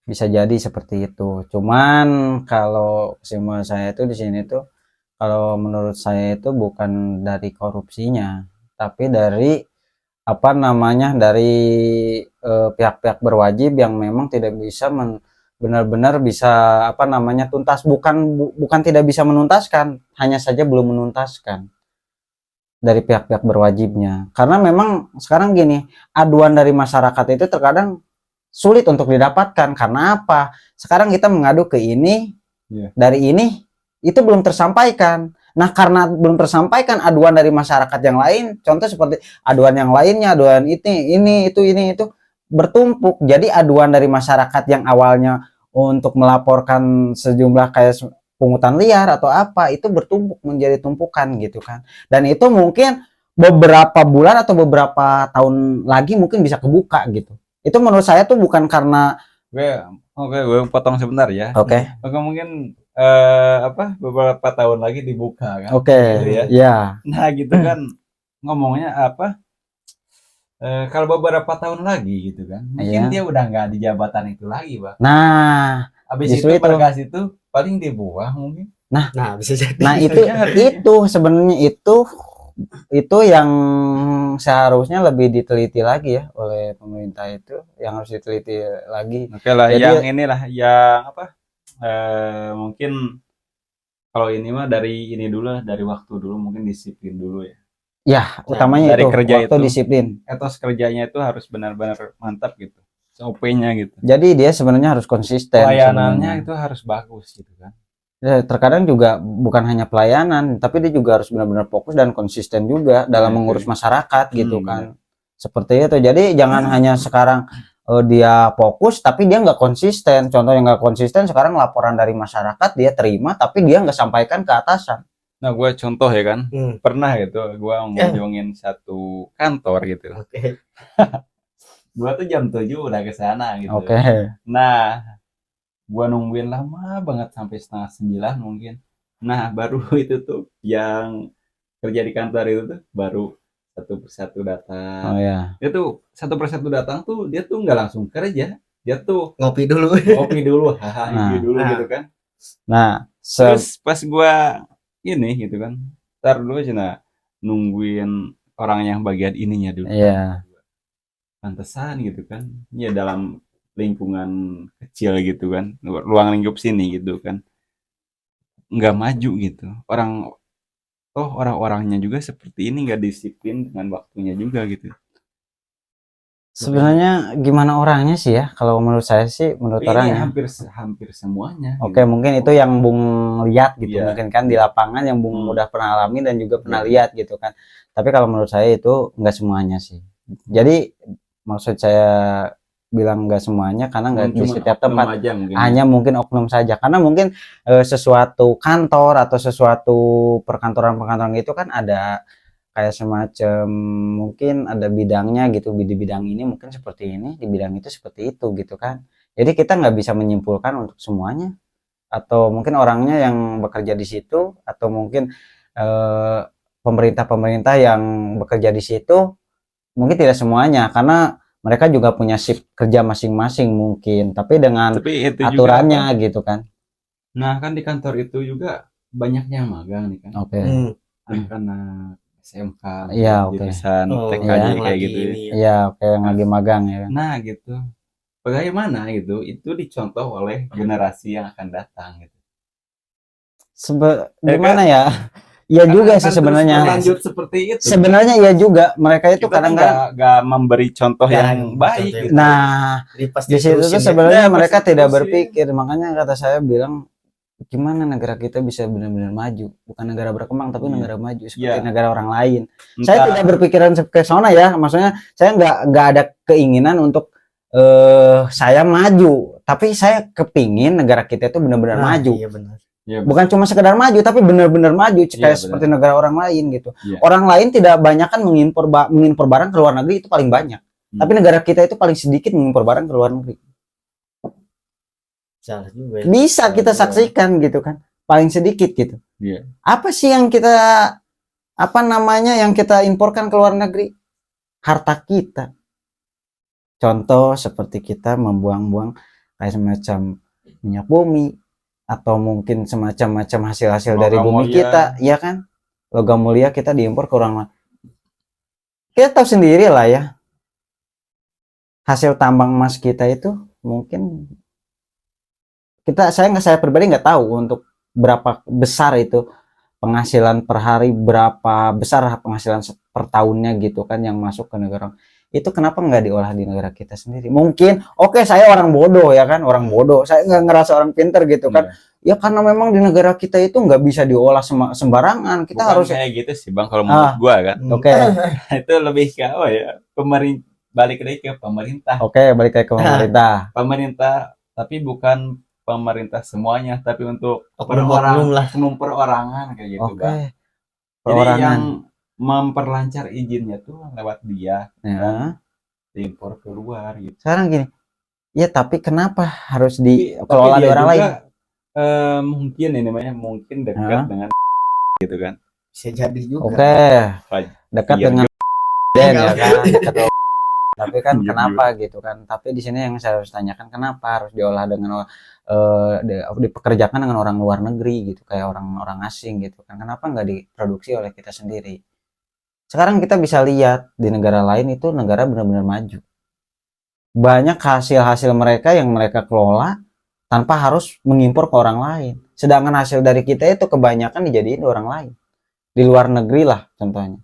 Bisa jadi seperti itu. Cuman kalau kesimpulan saya itu di sini tuh, kalau menurut saya itu bukan dari korupsinya, tapi dari dari pihak-pihak berwajib yang memang tidak bisa benar-benar bisa tuntas, bukan tidak bisa menuntaskan, hanya saja belum menuntaskan dari pihak-pihak berwajibnya. Karena memang sekarang gini, aduan dari masyarakat itu terkadang sulit untuk didapatkan. Karena apa? Sekarang kita mengadu ke ini, dari ini itu belum tersampaikan. Nah, karena belum tersampaikan aduan dari masyarakat yang lain, contoh seperti aduan yang lainnya, aduan ini itu bertumpuk. Jadi aduan dari masyarakat yang awalnya untuk melaporkan sejumlah kayak pungutan liar atau apa, itu bertumpuk menjadi tumpukan gitu kan. Dan itu mungkin beberapa bulan atau beberapa tahun lagi mungkin bisa kebuka gitu. Itu menurut saya tuh bukan karena Gue potong sebentar ya. oke. Maka mungkin beberapa tahun lagi dibuka kan. Oke. Gitu ya. Ya. Nah, gitu kan ngomongnya kalau beberapa tahun lagi gitu kan. Mungkin Iya. dia udah nggak di jabatan itu lagi, Bang. Nah, Habis itu justru itu. berkas itu paling dibuang mungkin. Nah, bisa jadi. Nah, itu sebenarnya itu yang seharusnya lebih diteliti lagi ya oleh pemerintah, itu yang harus diteliti lagi. Oke lah, Jadi- yang inilah yang mungkin kalau ini mah dari ini dulu lah, dari waktu dulu mungkin disiplin dulu ya. Ya, utamanya dari itu kerja waktu itu. disiplin. Etos kerjanya itu harus benar-benar mantap gitu. SOP-nya gitu. Jadi dia sebenarnya harus konsisten. Pelayanannya sebenarnya. itu harus bagus gitu kan. Ya, terkadang juga bukan hanya pelayanan, tapi dia juga harus benar-benar fokus dan konsisten juga dalam Nah, mengurus itu. masyarakat gitu Benar. kan. Seperti itu. Jadi jangan hanya sekarang dia fokus tapi dia nggak konsisten. Contoh yang nggak konsisten sekarang laporan dari masyarakat dia terima tapi dia nggak sampaikan ke atasan. Nah, gue contoh ya kan. Hmm. Pernah gitu, gue ngunjungin satu kantor gitu. Oke. Gue tuh jam 7 udah ke sana gitu. Oke. Nah, gua nungguin lama banget sampai setengah 9 mungkin. Nah, baru itu tuh yang kerja di kantor itu tuh baru satu persatu datang. Oh ya. Itu satu persatu datang tuh dia tuh nggak langsung kerja. Dia tuh Ngopi dulu. ngopi dulu, haha, Nah. dulu gitu kan. Nah, Terus pas gua ini gitu kan. Ntar dulu cina nungguin orang yang bagian ininya dulu. iya. Pantesan gitu kan. Ya dalam lingkungan kecil gitu kan, ruang lingkup sini gitu kan, nggak maju gitu orang-orangnya juga seperti ini, nggak disiplin dengan waktunya juga gitu. Sebenarnya gimana orangnya sih ya? Kalau menurut saya sih, menurut Ini orangnya. hampir semuanya Oke, gitu. mungkin itu yang Bung lihat gitu, Iya. mungkin kan di lapangan yang Bung udah pernah alami dan juga pernah Iya. lihat gitu kan. Tapi kalau menurut saya itu nggak semuanya sih. Jadi maksud saya bilang nggak semuanya karena nggak di Cuma setiap oknum tempat, aja mungkin. hanya mungkin oknum saja. Karena mungkin sesuatu kantor atau sesuatu perkantoran-perkantoran itu kan ada kayak semacam mungkin ada bidangnya gitu, di bidang ini mungkin seperti ini, di bidang itu seperti itu gitu kan. Jadi kita nggak bisa menyimpulkan untuk semuanya, atau mungkin orangnya yang bekerja di situ, atau mungkin pemerintah-pemerintah yang bekerja di situ mungkin tidak semuanya, karena mereka juga punya shift kerja masing-masing mungkin, tapi dengan Tapi itu aturannya juga gitu kan. nah kan di kantor itu juga banyak yang magang nih kan, Oke. anak-anak SMK, Iya, oke. jurusan Oh, TK iya. jadi yang kayak lagi gitu ya. ini ya. Iya, oke, yang lagi magang ya kan. Nah gitu, bagaimana gitu itu dicontoh oleh generasi yang akan datang gitu. Gimana ya? Iya Karena juga akan sih terus sebenarnya. berlanjut seperti itu. Sebenarnya iya juga, mereka itu Kita kan kadang-kadang. nggak memberi contoh Nggak, yang baik contoh yang gitu. Nah, Jadi pas di situ tuh diterusin ya. sebenarnya Nah, mereka pasti tidak terusin. berpikir. Makanya kata saya bilang, gimana negara kita bisa benar-benar maju, bukan negara berkembang tapi Iya. negara maju seperti Iya. negara orang lain. Entah- Saya tidak berpikiran ke sana ya, maksudnya saya nggak ada keinginan untuk saya maju, tapi saya kepingin negara kita itu benar-benar Nah, maju. iya benar. Iya, Bukan cuma sekedar maju tapi benar-benar maju kayak benar. seperti negara orang lain gitu. Iya. Orang lain tidak banyak kan mengimpor barang ke luar negeri, itu paling banyak. Tapi negara kita itu paling sedikit mengimpor barang ke luar negeri. Salah juga ya. Bisa Salah kita juga. saksikan gitu kan. Paling sedikit gitu. Iya. Apa sih yang kita yang kita imporkan ke luar negeri? Harta kita. Contoh seperti kita membuang-buang kayak semacam minyak bumi, atau mungkin semacam-macam hasil-hasil dari Logam bumi mulia. kita, ya kan? Logam mulia kita diimpor ke orang lain. Kita tahu sendiri lah ya. Hasil tambang emas kita itu mungkin saya pribadi nggak tahu untuk berapa besar itu penghasilan per hari, berapa besar penghasilan per tahunnya gitu kan yang masuk ke negara. Itu kenapa nggak diolah di negara kita sendiri? Mungkin oke, saya orang bodoh ya kan, orang bodoh, saya nggak ngerasa orang pinter gitu kan. Ya karena memang di negara kita itu nggak bisa diolah sembarangan, kita Bukan harus kayak gitu sih Bang kalau menurut gua kan. oke. Itu lebih ke pemerintah, balik lagi ke pemerintah. Oke, balik lagi ke pemerintah. Pemerintah, tapi bukan pemerintah semuanya, tapi untuk Oknum-oknum lah. oknum perorangan kayak gitu Oke. Bang. Jadi Perorangan. yang memperlancar izinnya tuh lewat dia Ya. diimpor keluar gitu. Sekarang gini, ya tapi kenapa harus Tapi dikelola di dia orang juga lain? mungkin ini namanya mungkin dekat Hah? dengan gitu kan. Bisa jadi juga. Oke, dekat Iya, dengan presiden ya kan, dekat dengan- tapi kan Iya, kenapa gitu kan? Tapi di sini yang saya harus tanyakan kenapa harus diolah dengan dipekerjakan dengan orang luar negeri gitu, kayak orang-orang asing gitu kan? Kenapa nggak diproduksi oleh kita sendiri? Sekarang kita bisa lihat di negara lain itu negara benar-benar maju. Banyak hasil-hasil mereka yang mereka kelola tanpa harus mengimpor ke orang lain. Sedangkan hasil dari kita itu kebanyakan dijadiin orang lain. Di luar negeri lah contohnya.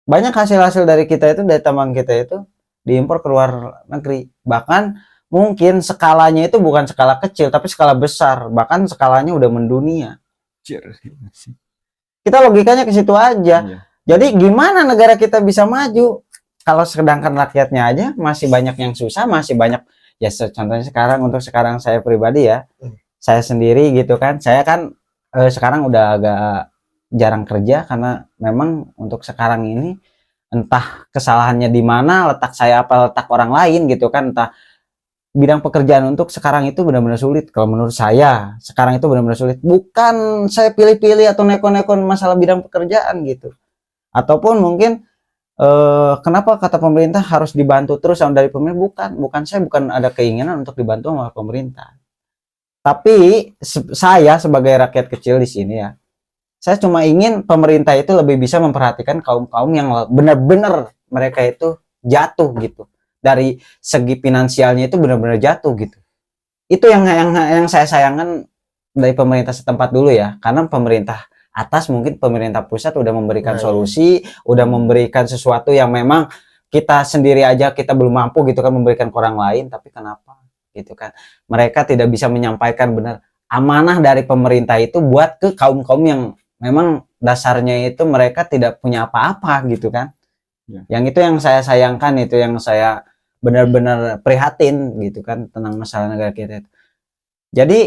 Banyak hasil-hasil dari kita itu, dari tambang kita itu diimpor ke luar negeri. Bahkan mungkin skalanya itu bukan skala kecil, tapi skala besar. Bahkan skalanya udah mendunia. Kita logikanya ke situ aja. Iya. Jadi gimana negara kita bisa maju? Kalau sedangkan rakyatnya aja masih banyak yang susah, masih banyak. Ya contohnya sekarang, untuk sekarang saya pribadi ya, saya sendiri gitu kan. Saya kan sekarang udah agak jarang kerja karena memang untuk sekarang ini entah kesalahannya di mana, letak saya apa letak orang lain gitu kan, entah bidang pekerjaan untuk sekarang itu benar-benar sulit. Kalau menurut saya sekarang itu benar-benar sulit, bukan saya pilih-pilih atau neko-neko masalah bidang pekerjaan gitu, ataupun mungkin kenapa kata pemerintah harus dibantu terus sama dari pemerintah, bukan saya bukan ada keinginan untuk dibantu sama pemerintah, tapi saya sebagai rakyat kecil di sini ya, saya cuma ingin pemerintah itu lebih bisa memperhatikan kaum-kaum yang benar-benar mereka itu jatuh gitu. Dari segi finansialnya itu benar-benar jatuh gitu. Itu yang saya sayangkan dari pemerintah setempat dulu ya. Karena pemerintah atas mungkin pemerintah pusat udah memberikan solusi, udah memberikan sesuatu yang memang kita sendiri aja kita belum mampu gitu kan memberikan ke orang lain, tapi kenapa gitu kan. Mereka tidak bisa menyampaikan benar amanah dari pemerintah itu buat ke kaum-kaum yang memang dasarnya itu mereka tidak punya apa-apa gitu kan. Ya. Yang itu yang saya sayangkan, itu yang saya benar-benar prihatin gitu kan tentang masalah negara kita itu. Jadi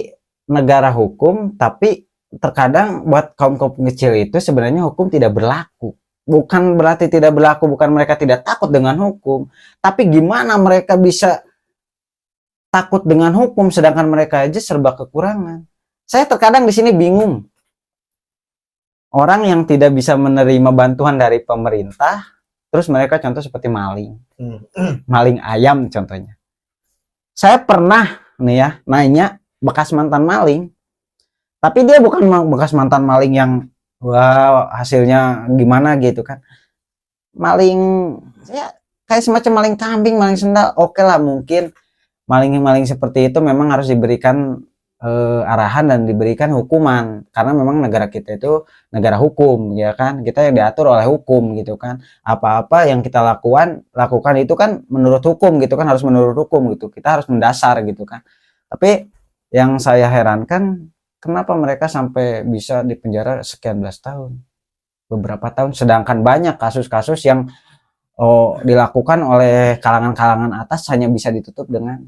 negara hukum, tapi terkadang buat kaum-kaum kecil itu sebenarnya hukum tidak berlaku. Bukan berarti tidak berlaku, bukan mereka tidak takut dengan hukum, tapi gimana mereka bisa takut dengan hukum sedangkan mereka aja serba kekurangan. Saya terkadang di sini bingung. Orang yang tidak bisa menerima bantuan dari pemerintah, terus mereka contoh seperti maling, maling ayam contohnya. Saya pernah nih ya nanya bekas mantan maling, tapi dia bukan bekas mantan maling yang wah hasilnya gimana gitu kan. Maling ya kayak semacam maling kambing, maling sendal, oke lah mungkin maling-maling seperti itu memang harus diberikan arahan dan diberikan hukuman karena memang negara kita itu negara hukum ya kan, kita yang diatur oleh hukum gitu kan, apa-apa yang kita lakukan itu kan menurut hukum gitu kan, harus menurut hukum gitu, kita harus mendasar gitu kan. Tapi yang saya herankan kenapa mereka sampai bisa dipenjara sekian belas tahun, beberapa tahun, sedangkan banyak kasus-kasus yang dilakukan oleh kalangan-kalangan atas hanya bisa ditutup dengan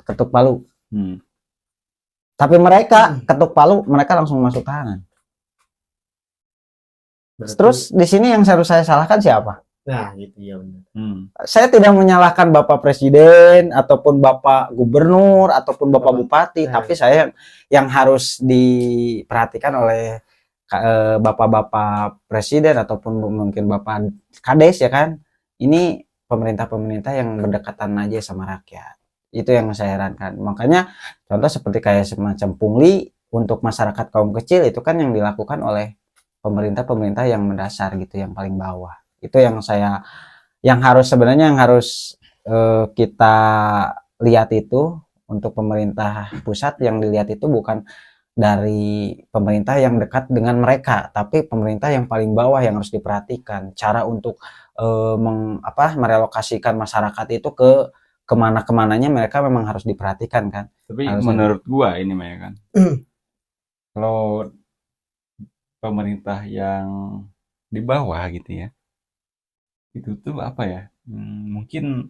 ketuk palu. Tapi mereka ketuk palu, mereka langsung masuk tahanan. Berarti, terus di sini yang harus saya salahkan siapa? Nah, gitu ya benar. Saya tidak menyalahkan Bapak Presiden ataupun Bapak Gubernur ataupun Bapak Bupati, tapi saya yang harus diperhatikan oleh Bapak-bapak Presiden ataupun mungkin Bapak Kades ya kan. Ini pemerintah-pemerintah yang berdekatan aja sama rakyat. Itu yang saya herankan. Makanya contoh seperti kayak semacam pungli untuk masyarakat kaum kecil itu kan yang dilakukan oleh pemerintah-pemerintah yang mendasar gitu, yang paling bawah. Itu yang saya sebenarnya yang harus kita lihat itu untuk pemerintah pusat, yang dilihat itu bukan dari pemerintah yang dekat dengan mereka, tapi pemerintah yang paling bawah yang harus diperhatikan. Cara untuk merelokasikan masyarakat itu ke kemana-kemananya mereka memang harus diperhatikan kan. Tapi harus menurut gua ini Maya kan, kalau pemerintah yang di bawah gitu ya, itu tuh apa ya, mungkin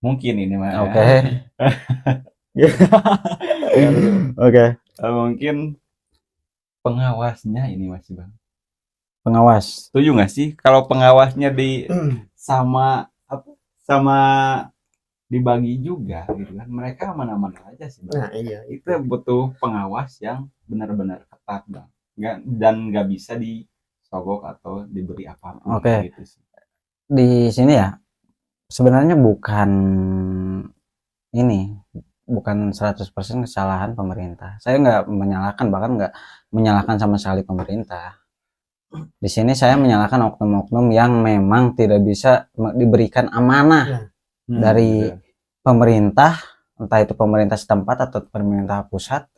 ini Maya. Oke. Oke. Mungkin pengawasnya ini masih Bang Pengawas. Setuju nggak sih kalau pengawasnya sama apa sama dibagi juga gitu kan, mereka aman-aman aja sih Bang. Nah, iya Itu butuh pengawas yang benar-benar ketat Bang, nggak bisa disogok atau diberi apapun. Oke. Gitu sih. Di sini ya sebenarnya ini bukan 100% kesalahan pemerintah. Saya nggak menyalahkan, bahkan nggak menyalahkan sama sekali pemerintah. Di sini saya menyalahkan oknum-oknum yang memang tidak bisa diberikan amanah dari Betul. pemerintah, entah itu pemerintah setempat atau pemerintah pusat,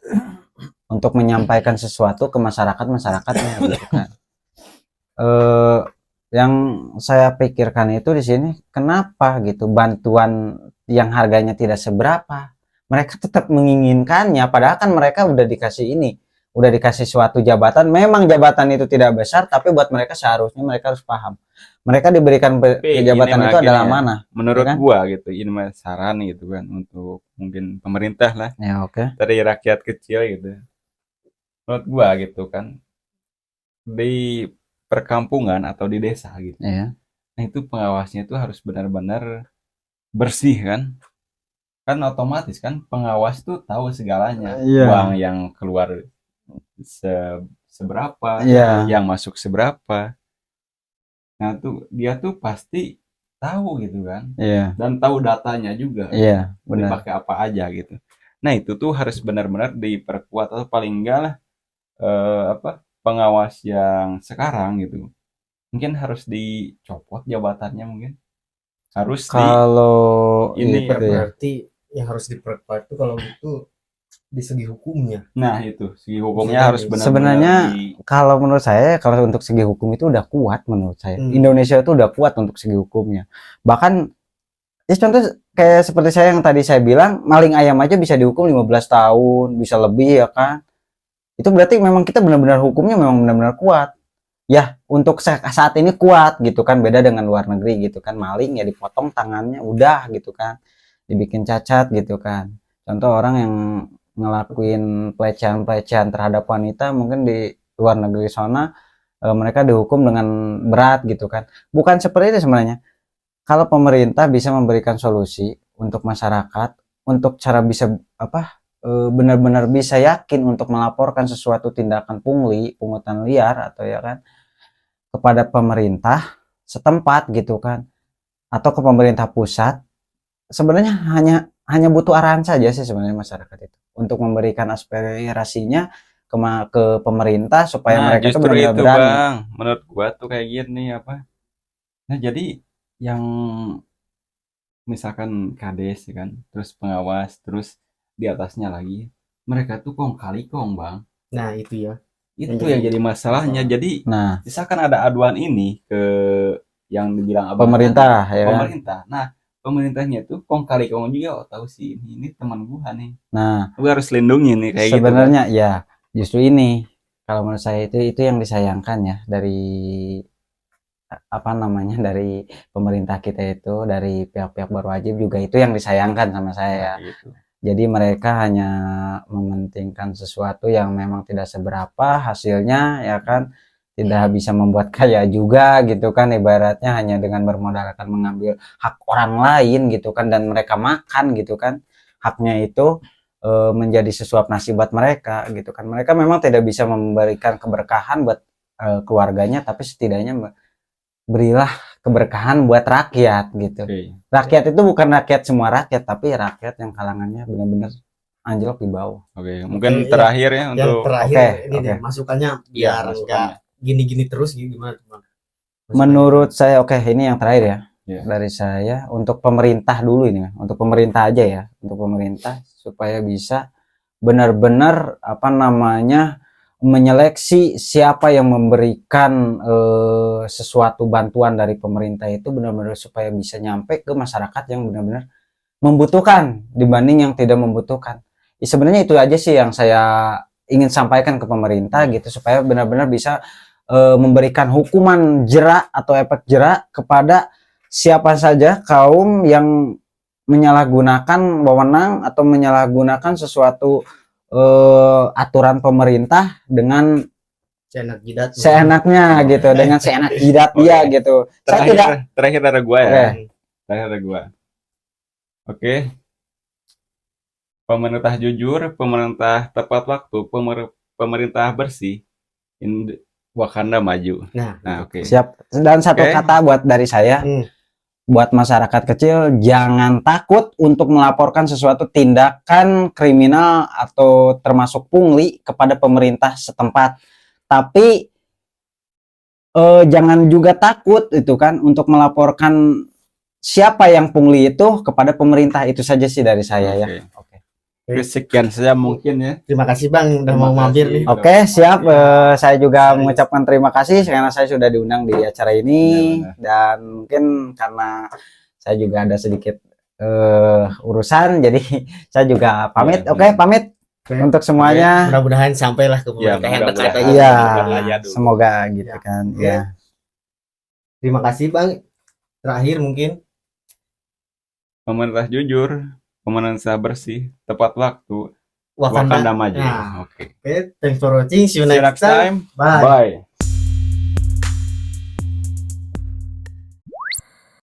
untuk menyampaikan sesuatu ke masyarakatnya gitu kan. Yang saya pikirkan itu di sini, kenapa gitu bantuan yang harganya tidak seberapa, mereka tetap menginginkannya, padahal kan mereka udah dikasih suatu jabatan. Memang jabatan itu tidak besar, tapi buat mereka seharusnya mereka harus paham. Mereka diberikan jabatan itu adalah mana? Menurut ya kan? gua gitu, ini mah saran gitu kan untuk mungkin pemerintah lah Ya oke. dari rakyat kecil gitu. Menurut gua gitu kan, di perkampungan atau di desa gitu. Ya. Nah, itu pengawasnya itu harus benar-benar bersih kan. Kan otomatis kan pengawas tuh tahu segalanya. Iya. Uang yang keluar seberapa, Iya. yang masuk seberapa. Nah, tuh dia tuh pasti tahu gitu kan. Iya. Dan tahu datanya juga. Iya, benar. Dipakai apa aja gitu. Nah, itu tuh harus benar-benar diperkuat atau paling enggak lah pengawas yang sekarang gitu. Mungkin harus dicopot jabatannya mungkin. Harus Kalau ini itu ya. berarti yang harus diperkuat itu kalau gitu di segi hukumnya. Nah, itu segi hukumnya Bisa harus jadi. benar-benar Sebenarnya kalau menurut saya, kalau untuk segi hukum itu udah kuat menurut saya. Indonesia itu udah kuat untuk segi hukumnya. Bahkan ya contoh kayak seperti saya yang tadi saya bilang, maling ayam aja bisa dihukum 15 tahun, bisa lebih ya kan. Itu berarti memang kita benar-benar hukumnya memang benar-benar kuat. Ya, untuk saat ini kuat gitu kan, beda dengan luar negeri gitu kan. Maling ya dipotong tangannya udah gitu kan. Dibikin cacat gitu kan. Contoh orang yang ngelakuin pelecehan terhadap wanita mungkin di luar negeri sana mereka dihukum dengan berat gitu kan. Bukan seperti itu sebenarnya. Kalau pemerintah bisa memberikan solusi untuk masyarakat, untuk cara bisa benar-benar bisa yakin untuk melaporkan sesuatu tindakan pungutan liar atau ya kan kepada pemerintah setempat gitu kan, atau ke pemerintah pusat, sebenarnya hanya butuh arahan saja sih sebenarnya masyarakat itu untuk memberikan aspirasinya ke pemerintah supaya mereka itu benar-benar berani. Bang, menurut gua tuh kayak gini apa. Nah, jadi yang misalkan kades ya kan, terus pengawas, terus di atasnya lagi, mereka tuh kong kali kong Bang. Nah, itu ya. Itu yang jadi masalahnya. Jadi Nah, misalkan ada aduan ini ke yang dibilang abang pemerintah tadi, ya. Pemerintah. Nah, pemerintahnya tuh kong kali kong juga tahu sih ini teman gua nih. Nah, gua harus lindungi nih kayak sebenarnya gitu. ya justru ini kalau menurut saya itu yang disayangkan ya dari dari pemerintah kita itu, dari pihak-pihak berwajib juga itu yang disayangkan sama saya. Nah, gitu. Jadi mereka hanya mementingkan sesuatu yang memang tidak seberapa hasilnya ya kan, tidak bisa membuat kaya juga gitu kan, ibaratnya hanya dengan bermodalkan mengambil hak orang lain gitu kan, dan mereka makan gitu kan haknya itu menjadi sesuap nasi buat mereka gitu kan. Mereka memang tidak bisa memberikan keberkahan buat keluarganya, tapi setidaknya berilah keberkahan buat rakyat gitu. Rakyat itu bukan rakyat semua rakyat, tapi rakyat yang kalangannya benar-benar anjlok di bawah. Mungkin terakhir ya untuk yang terakhir ini deh masukannya biar enggak gini-gini terus gimana teman? Menurut saya ini yang terakhir ya. Dari saya untuk pemerintah dulu ini, untuk pemerintah aja ya, untuk pemerintah supaya bisa benar-benar menyeleksi siapa yang memberikan sesuatu bantuan dari pemerintah itu benar-benar supaya bisa nyampe ke masyarakat yang benar-benar membutuhkan dibanding yang tidak membutuhkan. Sebenarnya itu aja sih yang saya ingin sampaikan ke pemerintah gitu, supaya benar-benar bisa memberikan hukuman jerak atau efek jerak kepada siapa saja kaum yang menyalahgunakan wewenang atau menyalahgunakan sesuatu aturan pemerintah dengan seenak jidat. seenaknya gitu, dengan seenak jidat dia gitu. Saya tidak Terakhir dari gua ya. Oke. Terakhir dari gua. Oke. Pemerintah jujur, pemerintah tepat waktu, pemerintah bersih, Wakanda maju. Nah, Oke. siap. Dan satu Oke. kata buat dari saya, buat masyarakat kecil, jangan takut untuk melaporkan sesuatu tindakan kriminal atau termasuk pungli kepada pemerintah setempat. Tapi jangan juga takut itu kan untuk melaporkan siapa yang pungli itu kepada pemerintah. Itu saja sih dari saya ya. Oke. Sekian saja mungkin ya. terima kasih Bang udah Terima mau mampir kasih. nih. Oke, siap. Saya juga Serius. mengucapkan terima kasih karena saya sudah diundang di acara ini. Benar-benar. Dan mungkin karena saya juga ada sedikit urusan, jadi saya juga pamit. Ya, Oke, benar. pamit untuk semuanya. Mudah-mudahan sampailah ke Ya, pemerintah yang dekat mudah-mudahan. aja. Iya, aja dulu. semoga gitu kan. Oke. Ya. Terima kasih Bang. Terakhir mungkin Pemerintah jujur, pemerintah bersih, tepat waktu, Wakanda. Wakanda maju. Nah, Oke. Oke, thanks for watching. See you See you next next time. time. Bye. Bye.